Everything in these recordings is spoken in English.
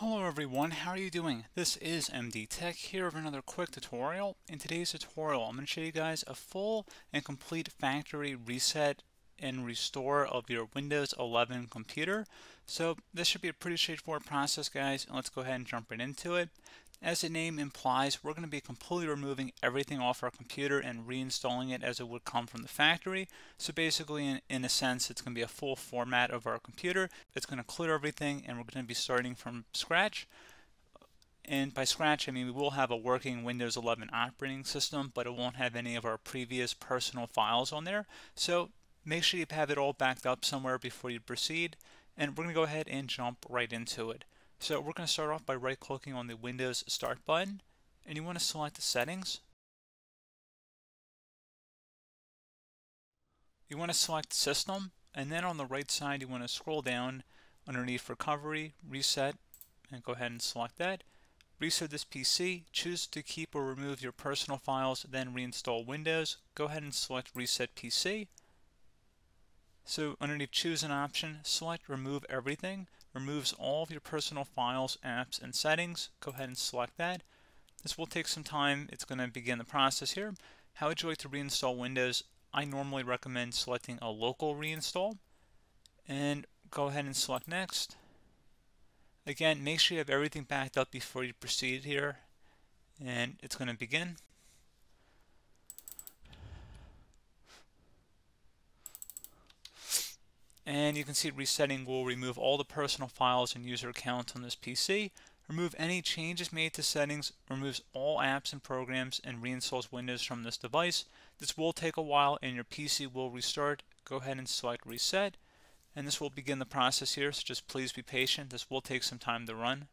Hello everyone, how are you doing? This is MD Tech here with another quick tutorial. In today's tutorial, I'm going to show you guys a full and complete factory reset and restore of your Windows 11 computer. So this should be a pretty straightforward process, guys, and let's go ahead and jump right into it. As the name implies, we're going to be completely removing everything off our computer and reinstalling it as it would come from the factory. So basically, in a sense, it's going to be a full format of our computer. It's going to clear everything, and we're going to be starting from scratch. And by scratch, I mean we will have a working Windows 11 operating system, but it won't have any of our previous personal files on there. So make sure you have it all backed up somewhere before you proceed. And we're going to go ahead and jump right into it. So we're going to start off by right-clicking on the Windows Start button, and you want to select the settings. You want to select System, and then on the right side you want to scroll down underneath Recovery, Reset, and go ahead and select that. Reset this PC, choose to keep or remove your personal files, then reinstall Windows. Go ahead and select Reset PC. So underneath Choose an option, select Remove Everything. Removes all of your personal files, apps, and settings. Go ahead and select that. This will take some time. It's going to begin the process here. How would you like to reinstall Windows? I normally recommend selecting a local reinstall. And go ahead and select Next. Again, make sure you have everything backed up before you proceed here. And it's going to begin. And you can see resetting will remove all the personal files and user accounts on this PC, remove any changes made to settings, removes all apps and programs, and reinstalls Windows from this device. This will take a while and your PC will restart. Go ahead and select Reset, and this will begin the process here, so just please be patient. This will take some time to run.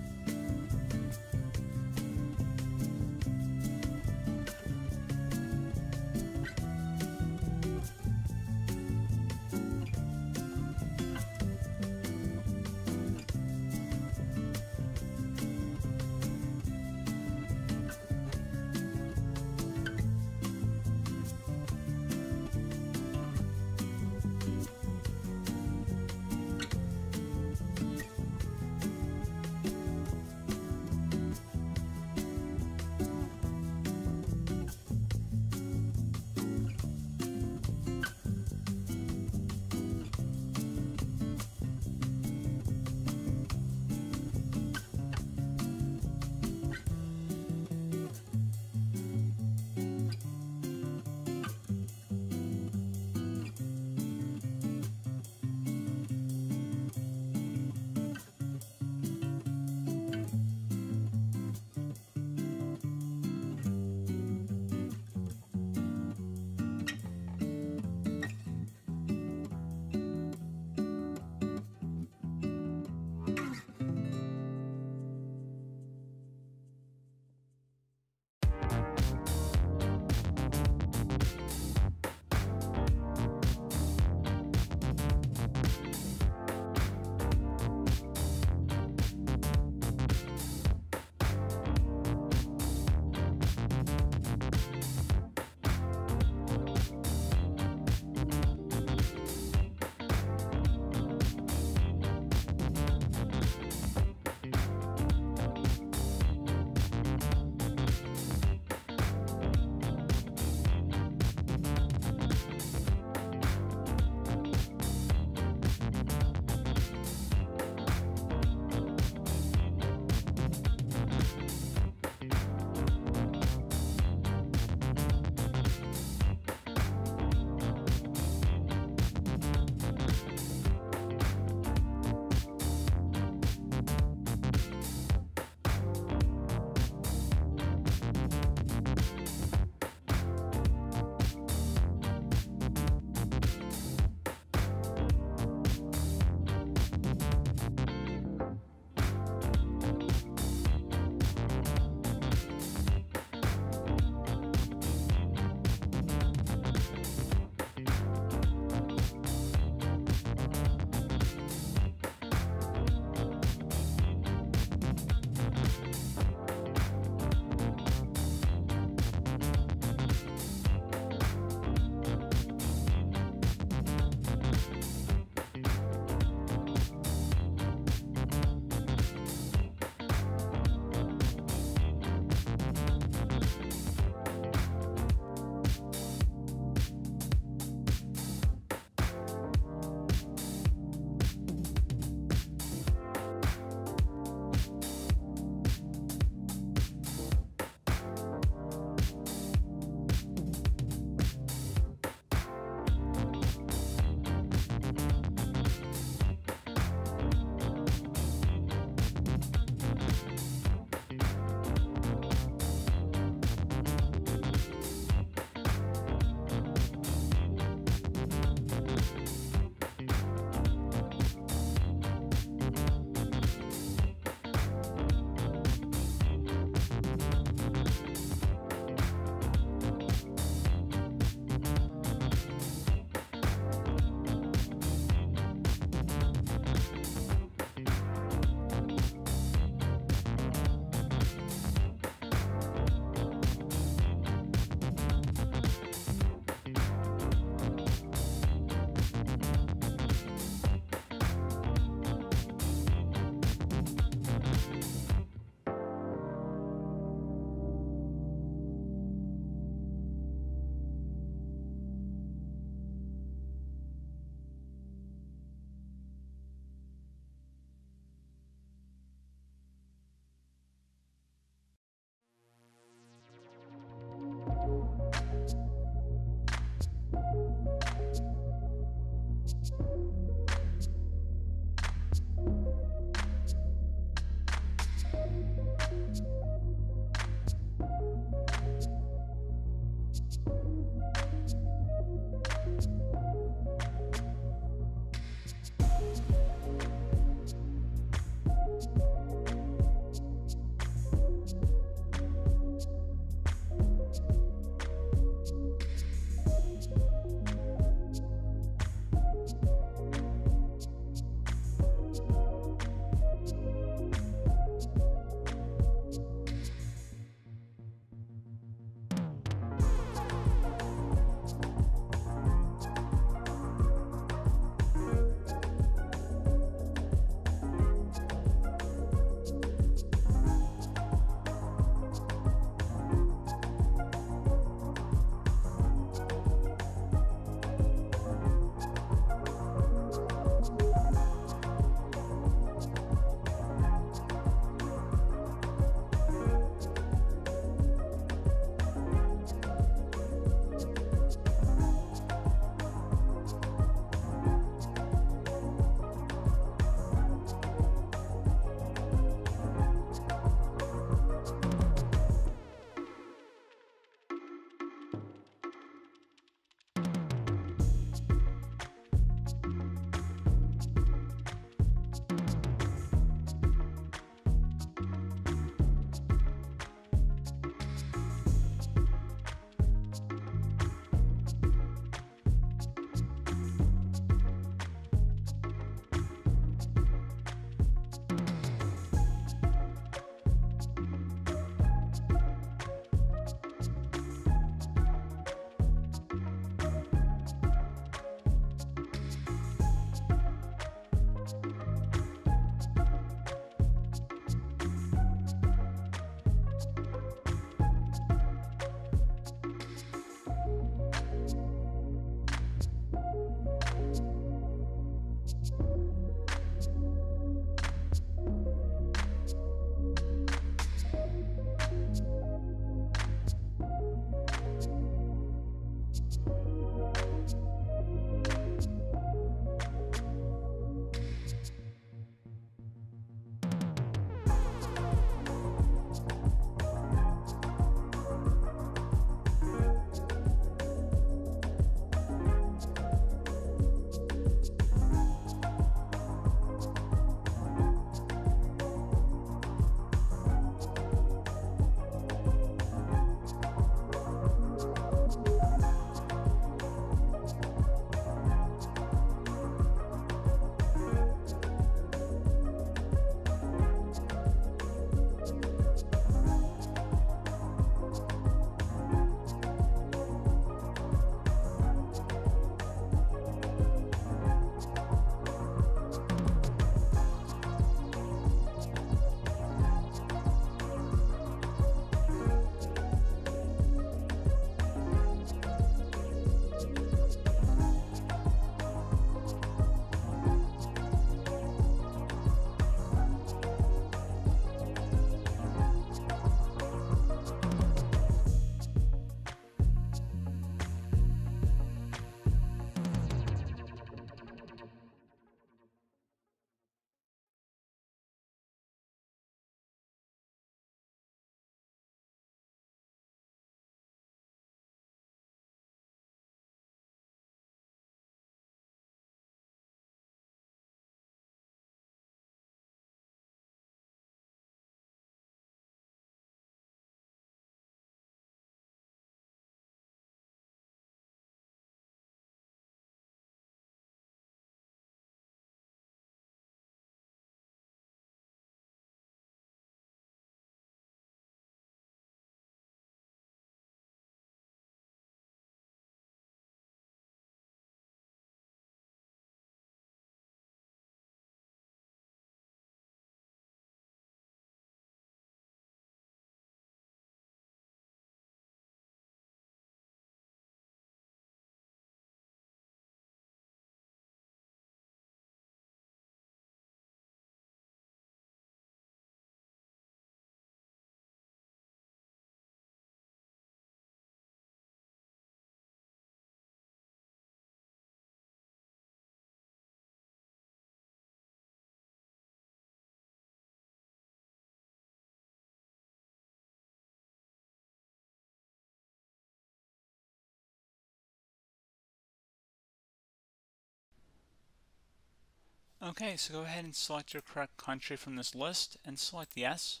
Okay, so go ahead and select your correct country from this list and select yes.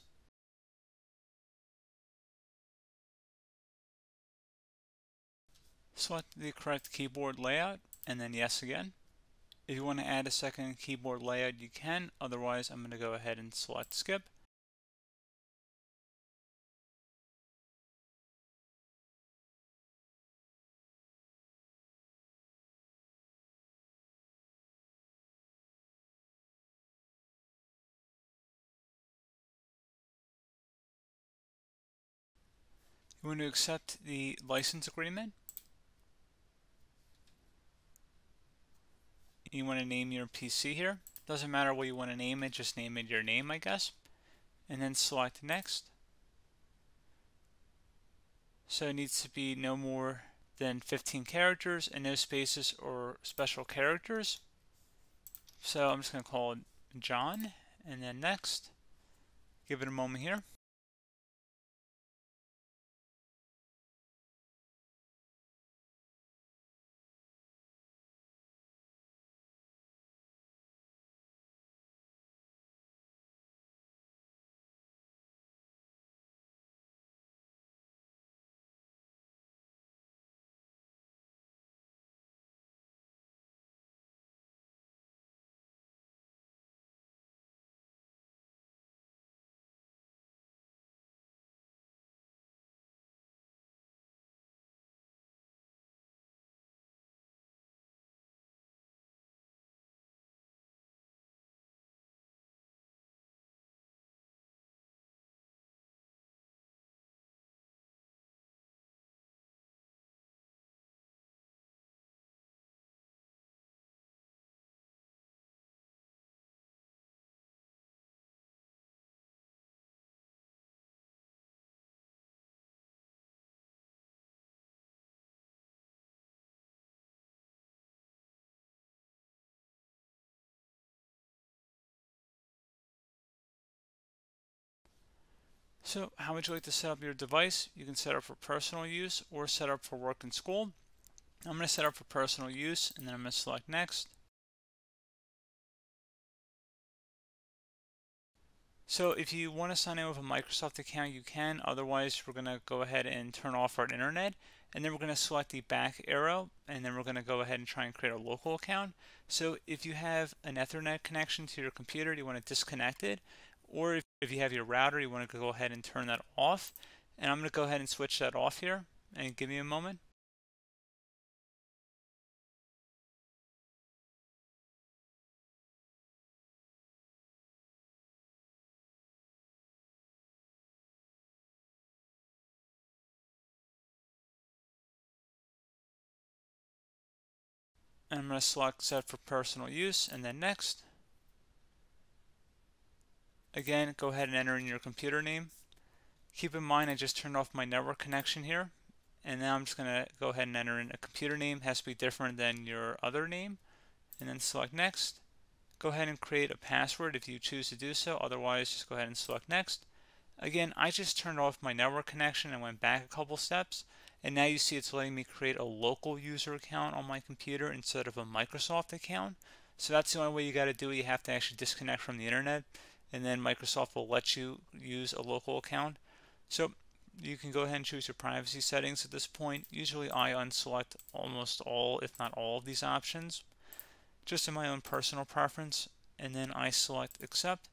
Select the correct keyboard layout and then yes again. If you want to add a second keyboard layout, you can. Otherwise, I'm going to go ahead and select skip. You want to accept the license agreement. You want to name your PC here. Doesn't matter what you want to name it, just name it your name, I guess. And then select next. So it needs to be no more than 15 characters and no spaces or special characters. So I'm just going to call it John and then next. Give it a moment here. So how would you like to set up your device? You can set up for personal use or set up for work and school. I'm going to set up for personal use and then I'm going to select next. So if you want to sign in with a Microsoft account, you can. Otherwise, we're going to go ahead and turn off our internet. And then we're going to select the back arrow. And then we're going to go ahead and try and create a local account. So if you have an Ethernet connection to your computer, you want to disconnect it. Or if you have your router, you want to go ahead and turn that off. And I'm going to go ahead and switch that off here. And give me a moment. And I'm going to select set for personal use and then next. Again, go ahead and enter in your computer name. Keep in mind I just turned off my network connection here. And now I'm just going to go ahead and enter in a computer name. It has to be different than your other name. And then select next. Go ahead and create a password if you choose to do so. Otherwise, just go ahead and select next. Again, I just turned off my network connection and went back a couple steps. And now you see it's letting me create a local user account on my computer instead of a Microsoft account. So that's the only way you got to do it. You have to actually disconnect from the internet. And then Microsoft will let you use a local account. So you can go ahead and choose your privacy settings at this point. Usually I unselect almost all, if not all of these options, just in my own personal preference. And then I select accept.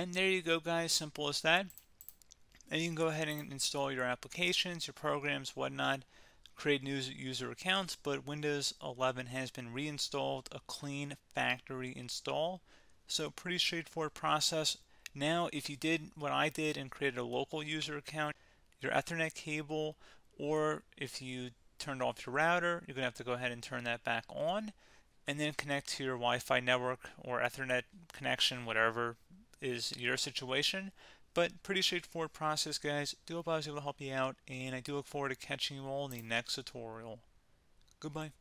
And there you go, guys, simple as that. And you can go ahead and install your applications, your programs, whatnot, create new user accounts, but Windows 11 has been reinstalled, a clean factory install. So pretty straightforward process. Now, if you did what I did and created a local user account, your Ethernet cable, or if you turned off your router, you're going to have to go ahead and turn that back on, and then connect to your Wi-Fi network or Ethernet connection, whatever is your situation. But pretty straightforward process, guys. Do hope I was able to help you out, and I do look forward to catching you all in the next tutorial. Goodbye.